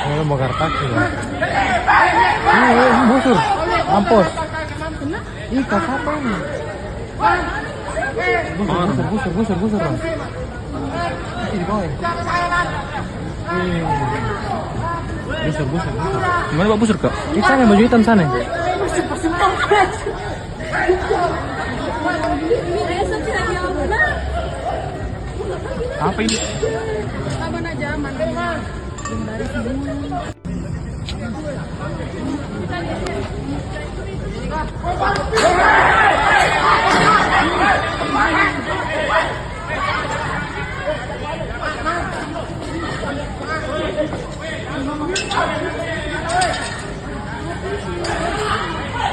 Ini bongkar taksi ya. Ini busur, mampus. Ih, apa ini? Busur. Bang. Ini di bawah ya? Busur. Gimana Pak busur, Kak? Di sana, baju hitam sana. Apa ini? Aman aja, aman.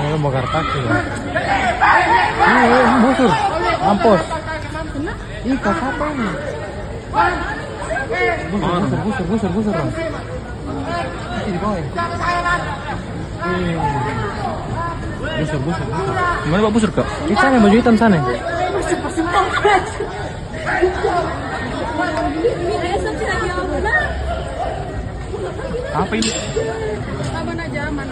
Ini bongkar taksi ya. Ini busur, mampus. Ih, apa ini? Busur. Bang. Ini di bawah ya? Busur. Gimana Pak busur, Kak? Di sana, baju hitam sana. Apa ini? Aman aja, aman.